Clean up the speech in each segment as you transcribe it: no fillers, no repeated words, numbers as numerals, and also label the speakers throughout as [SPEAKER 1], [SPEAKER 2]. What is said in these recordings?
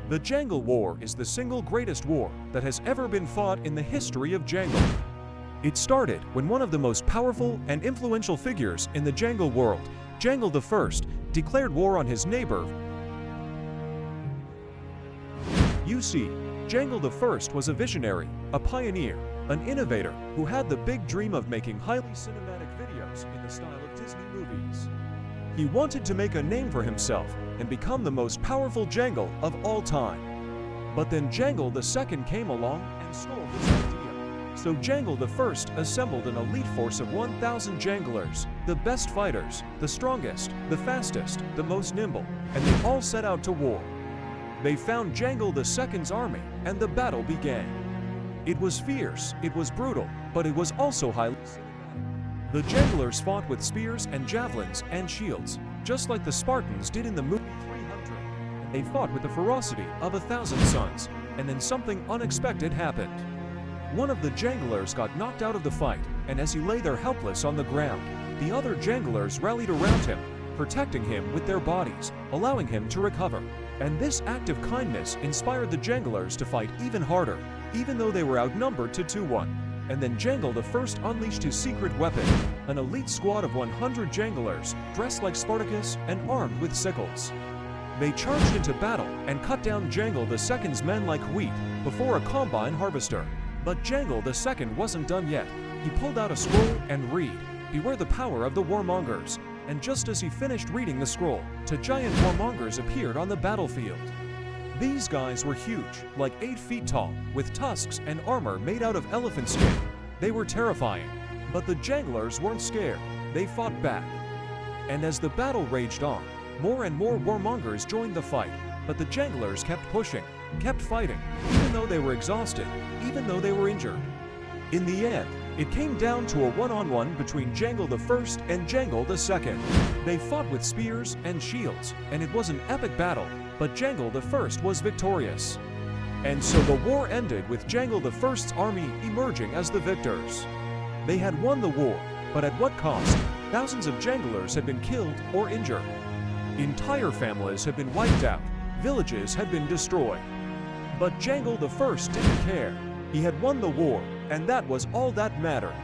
[SPEAKER 1] The Jangle War is the single greatest war that has ever been fought in the history of Jangle. It started when one of the most powerful and influential figures in the Jangle world, Jangle I, declared war on his neighbor. You see, Jangle I was a visionary, a pioneer, an innovator who had the big dream of making highly cinematic videos in the style of Disney movies. He wanted to make a name for himself and become the most powerful Jangle of all time. But then Jangle II came along and stole this idea. So Jangle I assembled an elite force of 1,000 Janglers, the best fighters, the strongest, the fastest, the most nimble, and they all set out to war. They found Jangle II's army, and the battle began. It was fierce, it was brutal, but it was also highly cinematic. The Janglers fought with spears and javelins and shields, just like the Spartans did in the movie 300. And they fought with the ferocity of 1,000 suns, and then something unexpected happened. One of the Janglers got knocked out of the fight, and as he lay there helpless on the ground, the other Janglers rallied around him, protecting him with their bodies, allowing him to recover. And this act of kindness inspired the Janglers to fight even harder, even though they were outnumbered to 2-1. And then Jangle I unleashed his secret weapon, an elite squad of 100 Janglers, dressed like Spartacus and armed with sickles. They charged into battle and cut down Jangle II's men like wheat before a combine harvester. But Jangle II wasn't done yet. He pulled out a scroll and read, "Beware the power of the warmongers." And just as he finished reading the scroll, two giant warmongers appeared on the battlefield. These guys were huge, like 8 feet tall, with tusks and armor made out of elephant skin. They were terrifying, but the Janglers weren't scared. They fought back. And as the battle raged on, more and more warmongers joined the fight, but the Janglers kept pushing, kept fighting, even though they were exhausted, even though they were injured. In the end, it came down to a one-on-one between Jangle I and Jangle II. They fought with spears and shields, and it was an epic battle, but Jangle I was victorious. And so the war ended with Jangle I's army emerging as the victors. They had won the war, but at what cost? Thousands of Janglers had been killed or injured. Entire families had been wiped out, villages had been destroyed. But Jangle I didn't care. He had won the war, and that was all that mattered.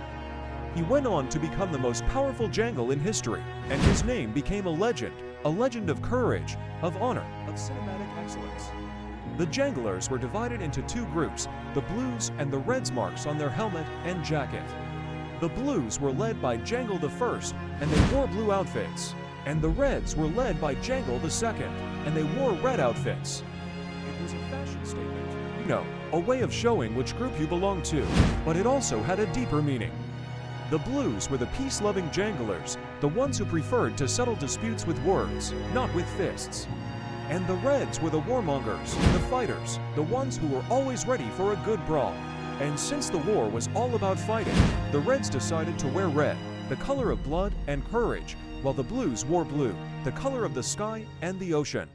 [SPEAKER 1] He went on to become the most powerful Jangle in history, and his name became a legend of courage, of honor, of cinematic excellence. The Janglers were divided into 2 groups, the Blues and the Reds marks on their helmet and jacket. The Blues were led by Jangle I, and they wore blue outfits, and the Reds were led by Jangle II, and they wore red outfits. It was a fashion statement, you know, a way of showing which group you belong to, but it also had a deeper meaning. The Blues were the peace-loving Janglers, the ones who preferred to settle disputes with words, not with fists. And the Reds were the warmongers, the fighters, the ones who were always ready for a good brawl. And since the war was all about fighting, the Reds decided to wear red, the color of blood and courage, while the Blues wore blue, the color of the sky and the ocean.